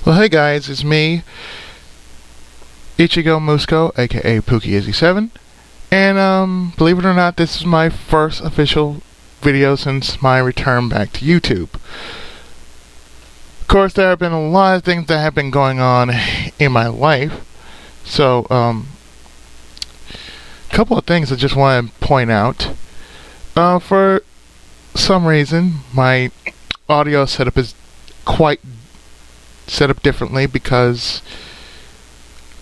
Well, hey guys, it's me, Ichigo Musco, aka Pookie87, and believe it or not, this is my first official video since my return back to YouTube. Of course, there have been a lot of things that have been going on in my life, so a couple of things I just want to point out. For some reason, my audio setup is quite set up differently because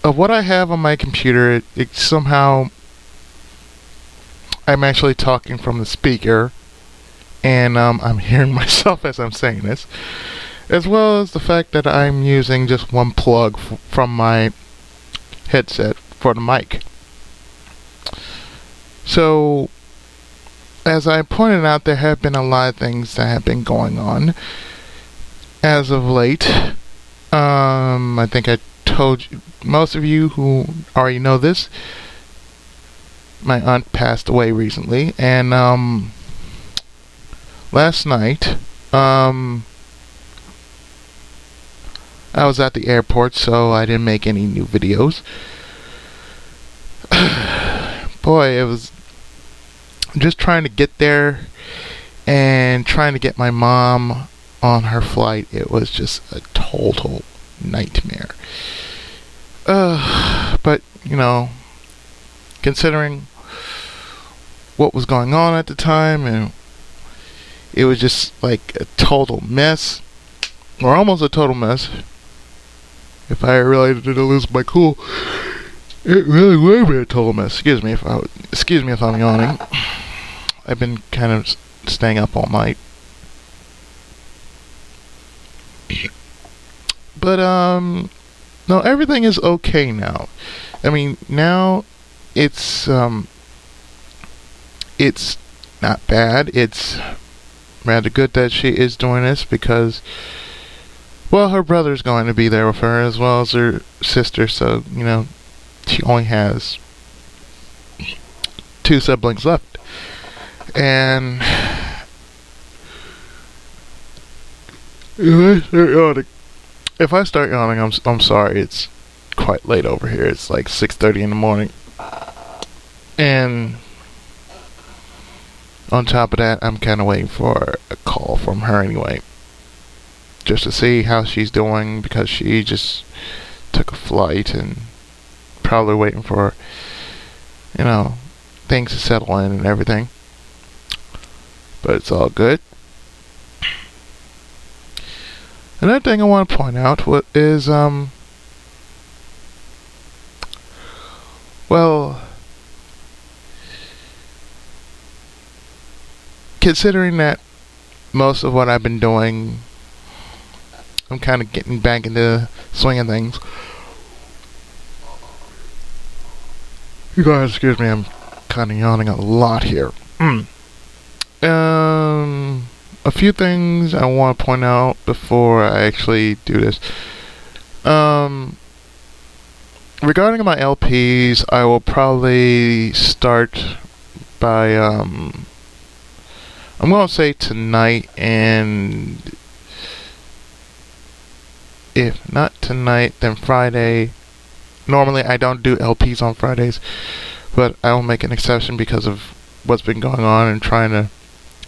of what I have on my computer. It somehow, I'm actually talking from the speaker, and I'm hearing myself as I'm saying this, as well as the fact that I'm using just one plug from my headset for the mic. So, as I pointed out, there have been a lot of things that have been going on as of late. I think I told you, most of you who already know this, my aunt passed away recently, and last night I was at the airport, so I didn't make any new videos. Boy, it was just trying to get there and trying to get my mom on her flight. It was just a total nightmare. But, you know, considering what was going on at the time, and it was just like a total mess, or almost a total mess. If I really didn't lose my cool, it really would be a total mess. Excuse me if I'm yawning. I've been kind of staying up all night. But no, everything is okay now. I mean, now it's not bad. It's rather good that she is doing this because, well, her brother's going to be there with her as well as her sister, so, you know, she only has 2 siblings left. And if I start yawning, I'm sorry. It's quite late over here. It's like 6:30 in the morning, and on top of that, I'm kind of waiting for a call from her anyway, just to see how she's doing, because she just took a flight and probably waiting for, you know, things to settle in and everything. But it's all good. Another thing I want to point out is, well, considering that most of what I've been doing, I'm kind of getting back into the swing of things. You guys, excuse me, I'm kind of yawning a lot here. A few things I want to point out before I actually do this. Regarding my LPs, I will probably start by, I'm going to say tonight, and if not tonight, then Friday. Normally I don't do LPs on Fridays, but I will make an exception because of what's been going on and trying to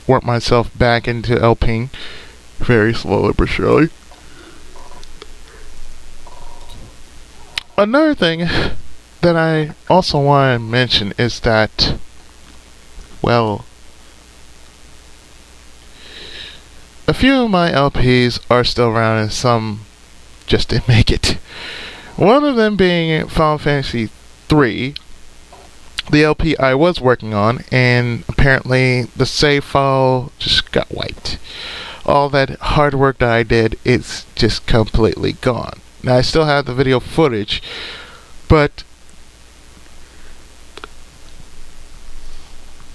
work myself back into LPing very slowly but surely. Another thing that I also want to mention is that, well, a few of my LPs are still around and some just didn't make it. One of them being Final Fantasy III, the LP I was working on, and apparently the save file just got wiped. All that hard work that I did is just completely gone. Now I still have the video footage, but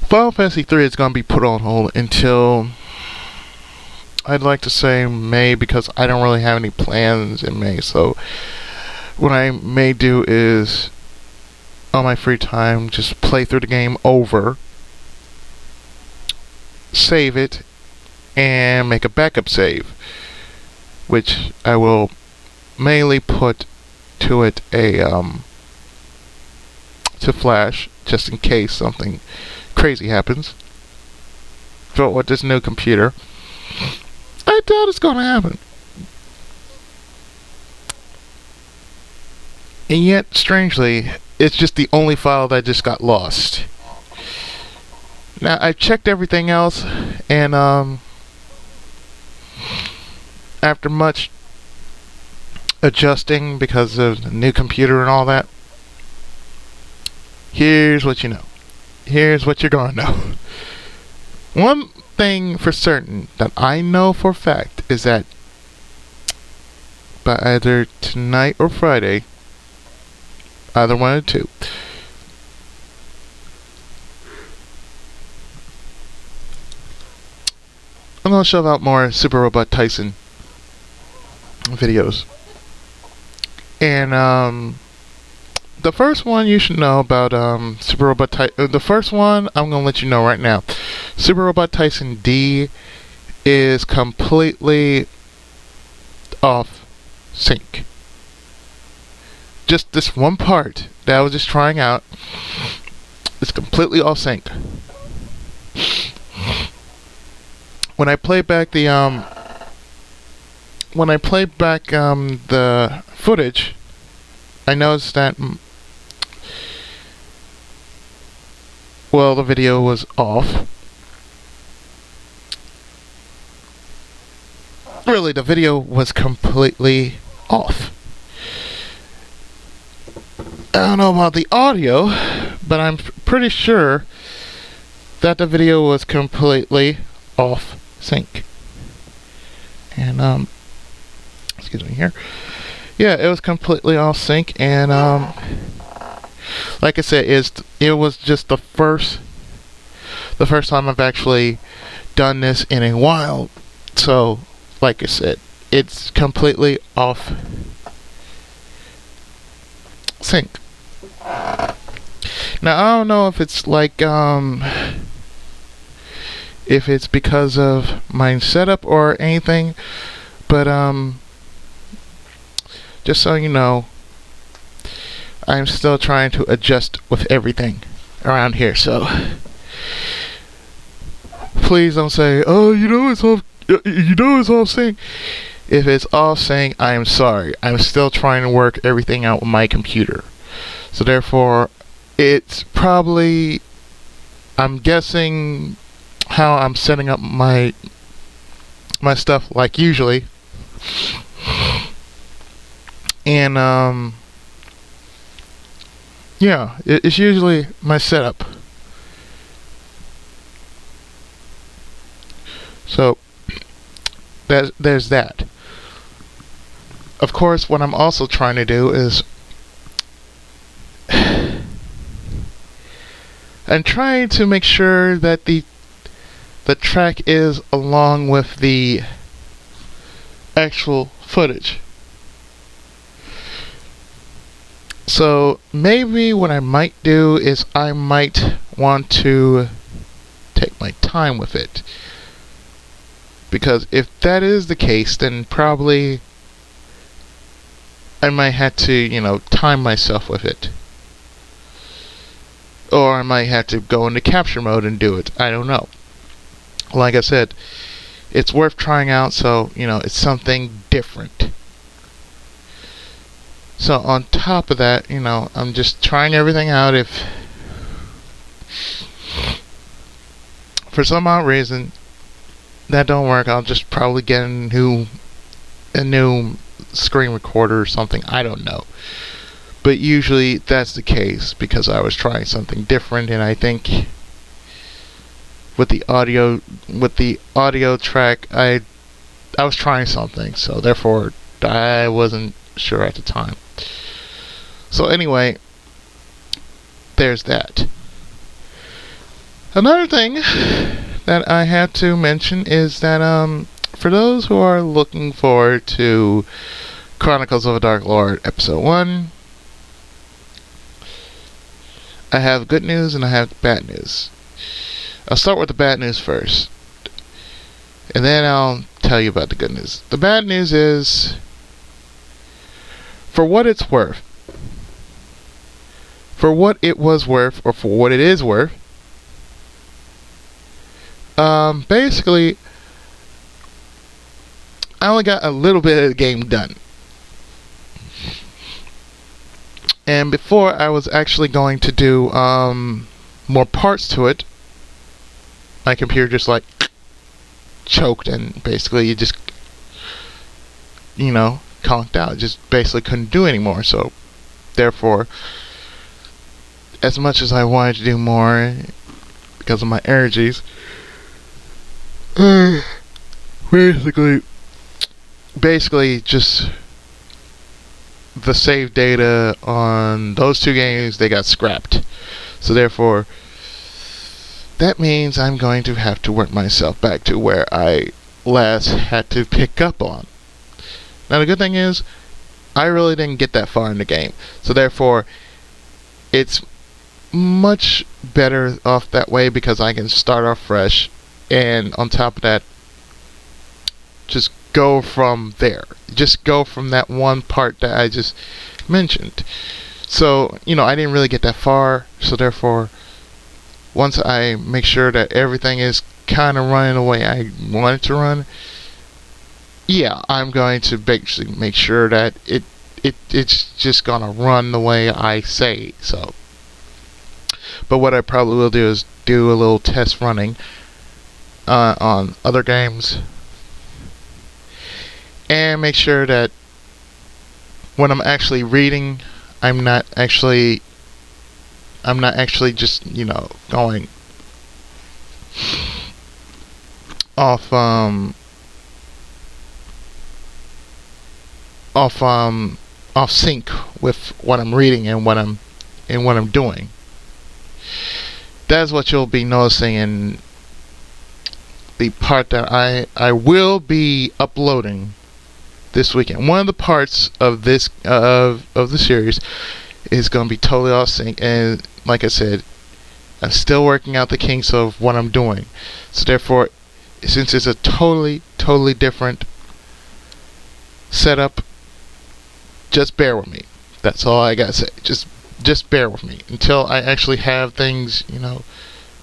Final Fantasy III is going to be put on hold until, I'd like to say, May, because I don't really have any plans in May. So what I may do is, on my free time, just play through the game over, save it, and make a backup save, which I will mainly put to it a to flash just in case something crazy happens. But with this new computer, I doubt it's gonna happen. And yet, strangely, it's just the only file that just got lost. Now, I checked everything else, and after much adjusting because of the new computer and all that, here's what you know. Here's what you're gonna know. One thing for certain that I know for a fact is that by either tonight or Friday, either one of the two, I'm gonna shove out more Super Robot Tyson videos. And the first one you should know about Super Robot Tyson. The first one I'm gonna let you know right now. Super Robot Tyson D is completely off sync. Just this one part that I was just trying out is completely off sync. When I play back the the footage, I noticed that the video was off. Really, the video was completely off. I don't know about the audio, but I'm pretty sure that the video was completely off sync. And excuse me here. Yeah, it was completely off sync, and like I said, it was just the first time I've actually done this in a while. So, like I said, it's completely off sync. Now, I don't know if it's like if it's because of my setup or anything, but just so you know, I'm still trying to adjust with everything around here, so please don't say, "Oh, it's off sync." If it's off sync, I am sorry. I'm still trying to work everything out with my computer. So therefore, it's probably, I'm guessing how I'm setting up my stuff like usually. And yeah, it's usually my setup. So there's that. Of course, what I'm also trying to do is I'm trying to make sure that the track is along with the actual footage. So maybe what I might do is I might want to take my time with it. Because if that is the case, then probably I might have to, time myself with it. Or I might have to go into capture mode and do it. I don't know. Like I said, it's worth trying out, so, it's something different. So on top of that, I'm just trying everything out. If for some odd reason that don't work, I'll just probably get a new screen recorder or something. I don't know. But usually that's the case because I was trying something different, and I think with the audio track, I was trying something, so therefore I wasn't sure at the time. So anyway, there's that. Another thing that I have to mention is that for those who are looking forward to Chronicles of a Dark Lord Episode 1, I have good news and I have bad news. I'll start with the bad news first, and then I'll tell you about the good news. The bad news is for what it's worth, for what it was worth, or for what it is worth, basically, I only got a little bit of the game done. And before, I was actually going to do more parts to it. My computer just like choked, and basically you just, conked out. Just basically couldn't do anymore. So therefore, as much as I wanted to do more because of my energies, basically just the save data on those two games, they got scrapped. So therefore, that means I'm going to have to work myself back to where I last had to pick up on. Now the good thing is, I really didn't get that far in the game. So therefore, it's much better off that way because I can start off fresh, and on top of that, just go from there. Just go from that one part that I just mentioned. So, I didn't really get that far, so therefore, once I make sure that everything is kind of running the way I want it to run, yeah, I'm going to basically make sure that it's just gonna run the way I say so. But what I probably will do is do a little test running on other games, and make sure that when I'm actually reading, I'm not actually just, going off off sync with what I'm reading and what I'm doing. That's what you'll be noticing in the part that I will be uploading this weekend. One of the parts of this of the series is going to be totally off sync, and like I said, I'm still working out the kinks of what I'm doing. So therefore, since it's a totally different setup, just bear with me. That's all I gotta say. Just bear with me until I actually have things,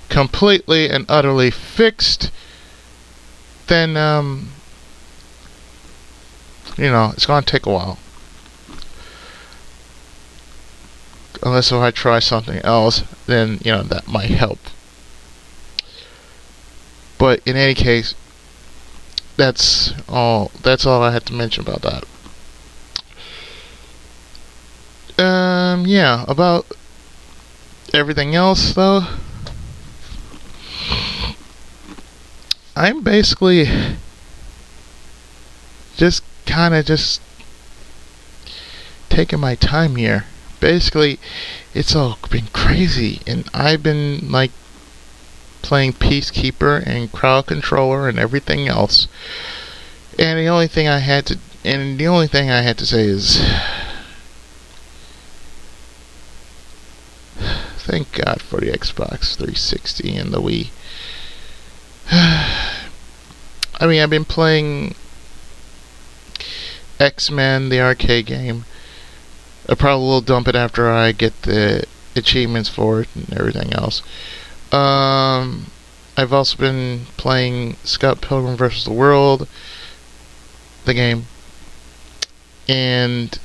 completely and utterly fixed. Then, it's gonna take a while. Unless if I try something else, then, that might help. But in any case, that's all I had to mention about that. Yeah, about everything else, though, I'm basically just taking my time here. Basically, it's all been crazy, and I've been, playing Peacekeeper and Crowd Controller and everything else. And the only thing I had to say is, thank God for the Xbox 360 and the Wii. I mean, I've been playing X-Men, the arcade game. I probably will dump it after I get the achievements for it and everything else. I've also been playing Scott Pilgrim vs. the World, the game, and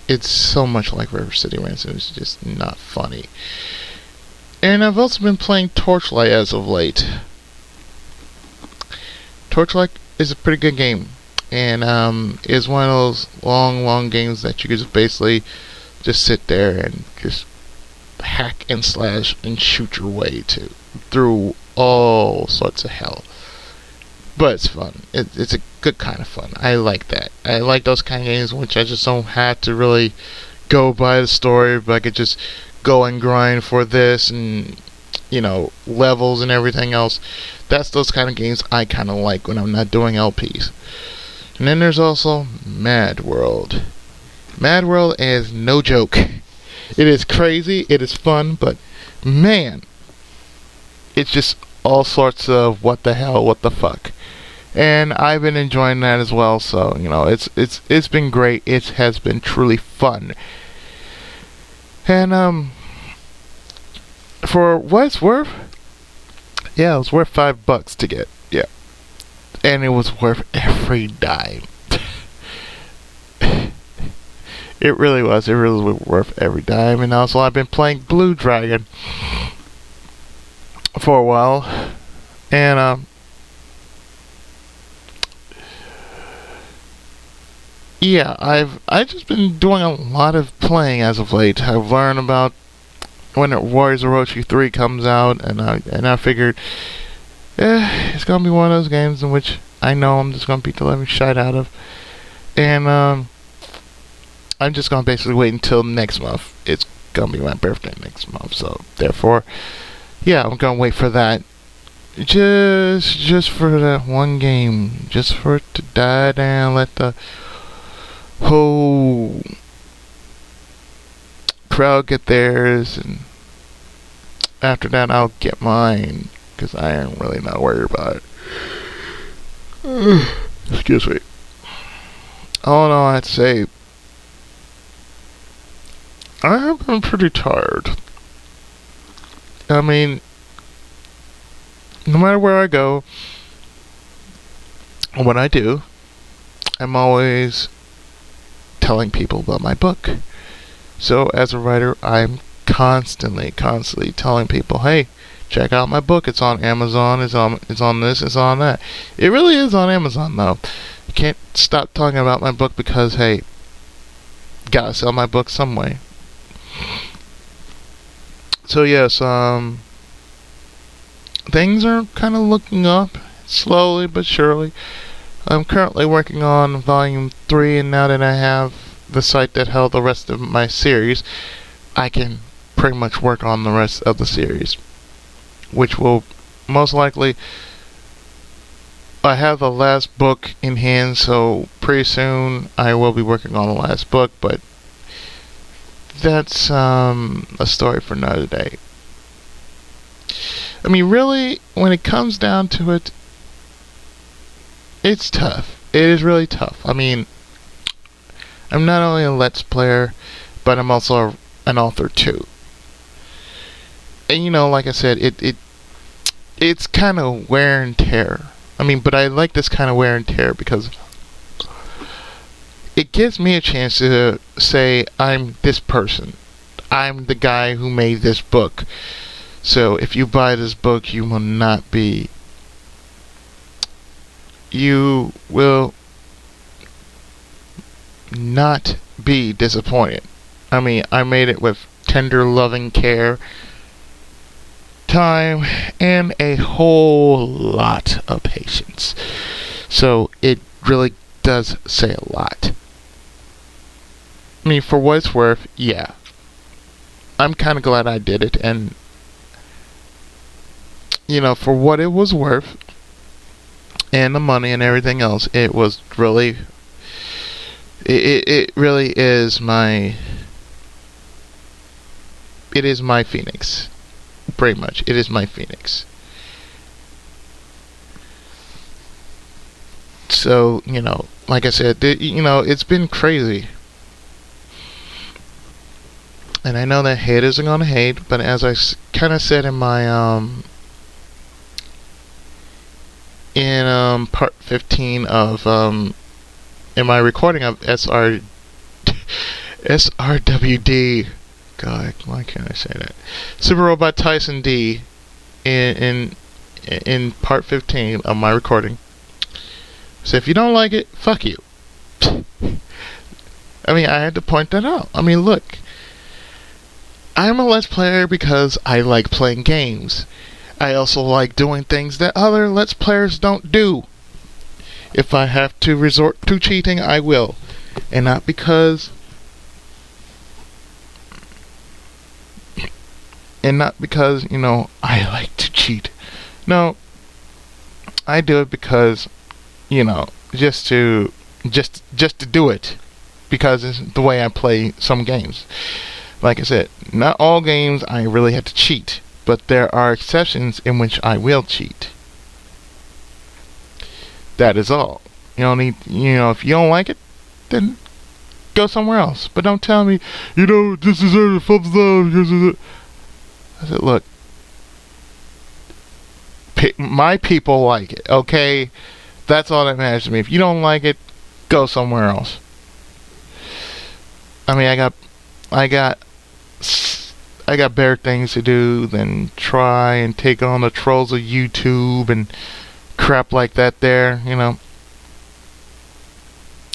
it's so much like River City Ransom. It's just not funny. And I've also been playing Torchlight as of late. Torchlight is a pretty good game, and is one of those long games that you can just basically just sit there and just hack and slash and shoot your way through all sorts of hell. But it's fun. It's a good kind of fun. I like that. I like those kind of games which I just don't have to really go by the story, but I could just go and grind for this and, levels and everything else. That's those kind of games I kind of like when I'm not doing LPs. And then there's also Mad World. Mad World is no joke. It is crazy, it is fun, but man, it's just all sorts of what the hell, what the fuck. and I've been enjoying that as well. So it's been great. It has been truly fun, and for what it's worth, yeah, it was worth $5 to get. Yeah, and it was worth every dime. It really was. It really was worth every dime. And also, I've been playing Blue Dragon for a while, and yeah, I've just been doing a lot of playing as of late. I've learned about when Warriors of Orochi 3 comes out, and I figured, it's gonna be one of those games in which I know I'm just gonna beat the living shit out of, and I'm just gonna basically wait until next month. It's gonna be my birthday next month, so therefore, yeah, I'm gonna wait for that. Just for that one game, just for it to die down, let the whole crowd get theirs, and after that I'll get mine, because I am really not worried about it. Excuse me. All in all, I'd say I have been pretty tired. I mean, no matter where I go, what I do, I'm always telling people about my book. So as a writer, I'm constantly telling people, hey, check out my book. It's on Amazon. It's on this. It's on that. It really is on Amazon, though. I can't stop talking about my book because, hey, gotta sell my book some way. So yes, things are kind of looking up, slowly but surely. I'm currently working on volume 3, and now that I have the site that held the rest of my series, I can pretty much work on the rest of the series, which will most likely, I have the last book in hand, so pretty soon I will be working on the last book, but that's a story for another day. I mean, really, when it comes down to it, it's tough. It is really tough. I mean, I'm not only a Let's Player, but I'm also an author too. And like I said, it's kind of wear and tear. I mean, but I like this kind of wear and tear because it gives me a chance to say, I'm this person. I'm the guy who made this book. So if you buy this book, you will not be disappointed. I mean, I made it with tender, loving care, time, and a whole lot of patience. So it really does say a lot. I mean, for what it's worth, yeah, I'm kind of glad I did it, and for what it was worth, and the money and everything else, it was really, it really is my Phoenix. Pretty much, it is my Phoenix. So, like I said, it's been crazy. And I know that haters are gonna hate, but as I kind of said in my, part 15 of, in my recording of SRWD, God, why can't I say that? Super Robot Tyson D, in part 15 of my recording. So if you don't like it, fuck you. I mean, I had to point that out. I mean, look, I'm a Let's Player because I like playing games. I also like doing things that other Let's Players don't do. If I have to resort to cheating, I will. And not because I like to cheat. No, I do it because, just to do it, because it's the way I play some games. Like I said, not all games I really have to cheat, but there are exceptions in which I will cheat. That is all. You don't need, if you don't like it, then go somewhere else. But don't tell me, this is a thumbs up. I said, look, my people like it, okay? That's all that matters to me. If you don't like it, go somewhere else. I mean, I got better things to do than try and take on the trolls of YouTube and crap like that there,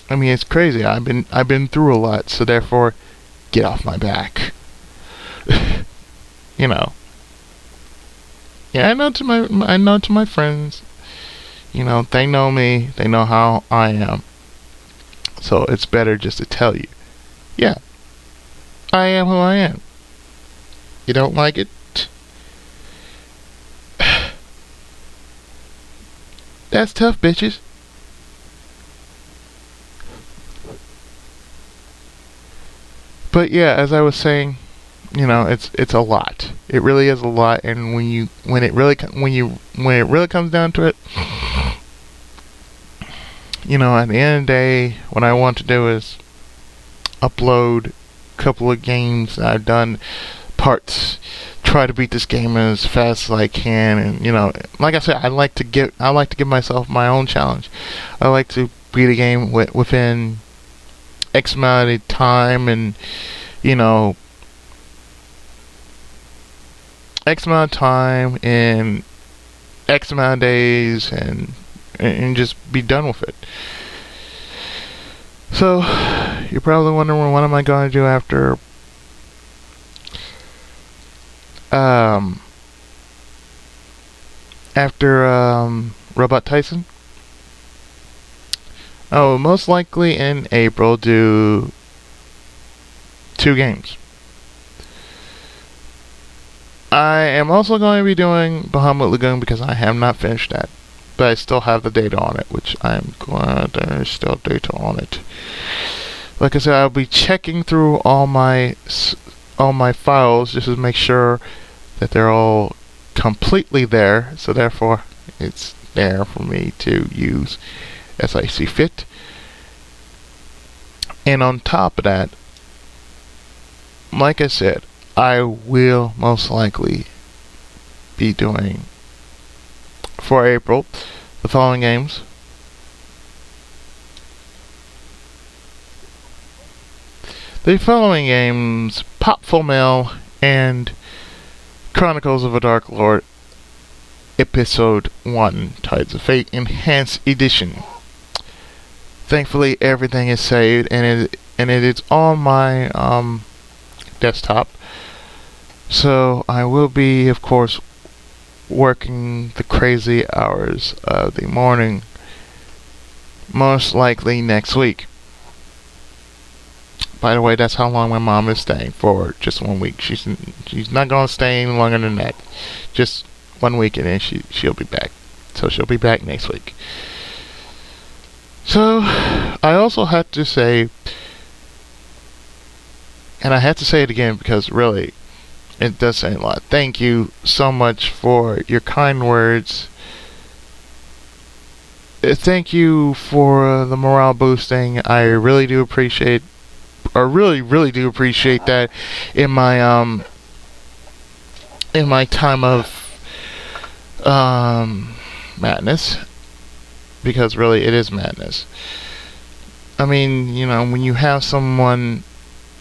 I mean, it's crazy. I've been through a lot, so therefore, get off my back. Yeah, I know to my friends, they know me, they know how I am. So it's better just to tell you. Yeah, I am who I am. You don't like it? That's tough, bitches. But yeah, as I was saying, it's a lot. It really is a lot, and when it really comes down to it, at the end of the day, what I want to do is upload a couple of games that I've done, parts, try to beat this game as fast as I can, and like I said, I like to give myself my own challenge. I like to beat a game within X amount of time, and X amount of time in X amount of days, and just be done with it. So you're probably wondering, what am I going to do after Robot Tyson? Oh, most likely in April do 2 games. I am also going to be doing Bahamut Lagoon because I have not finished that, but I still have the data on it, which I'm glad there's still data on it. Like I said, I'll be checking through all my files just to make sure that they're all completely there, so therefore it's there for me to use as I see fit. And on top of that, like I said, I will most likely be doing, for April, the following games: Pop Full Mail and Chronicles of a Dark Lord Episode 1, Tides of Fate Enhanced Edition. Thankfully, everything is saved, and it is on my desktop. So I will be, of course, working the crazy hours of the morning, most likely next week. By the way, that's how long my mom is staying, for just 1 week. She's not going to stay any longer than that. Just 1 week, and then she'll be back. So she'll be back next week. So I also had to say, and I had to say it again because really, it does say a lot. Thank you so much for your kind words. Thank you for the morale boosting. I really do appreciate, or really do appreciate that in my time of madness, because really it is madness. I mean, when you have someone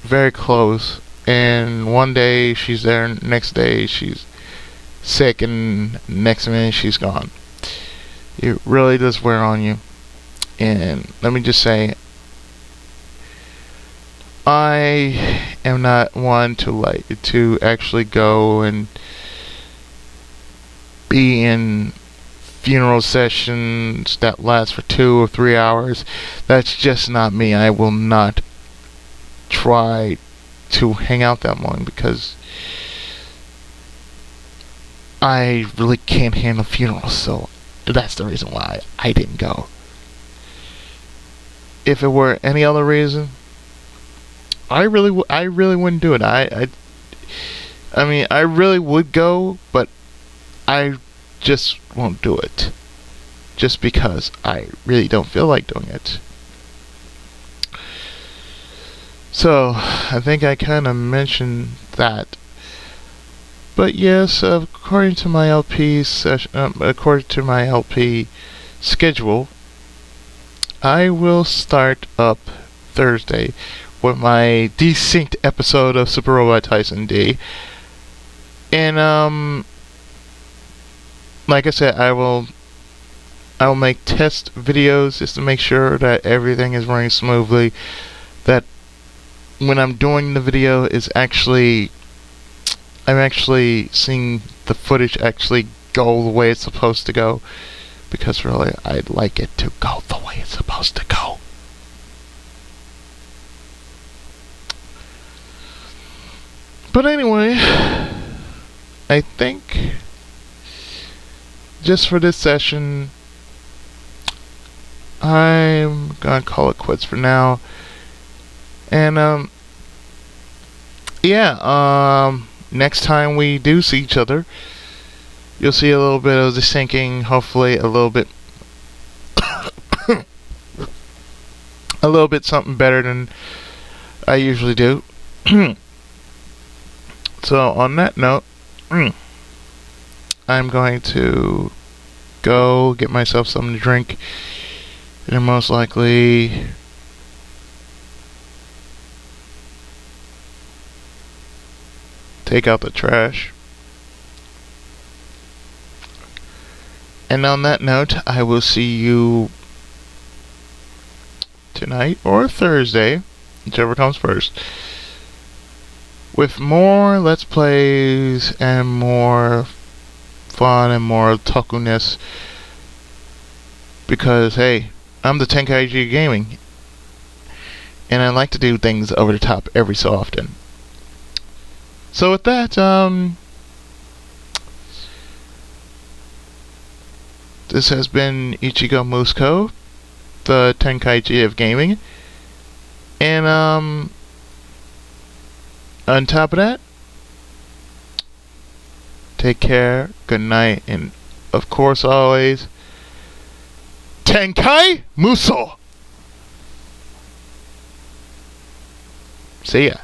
very close, and one day she's there, next day she's sick, and next minute she's gone, it really does wear on you. And let me just say, I am not one to actually go and be in funeral sessions that last for 2 or 3 hours. That's just not me. I will not try to hang out that long because I really can't handle funerals, so that's the reason why I didn't go. If it were any other reason, I really wouldn't do it. I mean, I really would go, but I just won't do it. just because I really don't feel like doing it. So, I think I kind of mentioned that. But yes, according to my LP schedule, I will start up Thursday with my desynced episode of Super Robot Tyson D. And like I said, I'll make test videos just to make sure that everything is running smoothly. That when I'm doing the video I'm actually seeing the footage actually go the way it's supposed to go. Because really, I'd like it to go the way it's supposed to go. But anyway, I think just for this session, I'm gonna call it quits for now. And next time we do see each other, you'll see a little bit of the syncing, hopefully a little bit something better than I usually do. So on that note, I'm going to go get myself something to drink, and most likely take out the trash. And on that note, I will see you tonight or Thursday, whichever comes first, with more Let's Plays and more fun and more tokuness. Because, hey, I'm the Tenkaichi Gaming, and I like to do things over the top every so often. So with that, this has been Ichigo Musko, the Tenkaichi of gaming. And on top of that, take care, good night, and of course always, Tenkai Muso! See ya.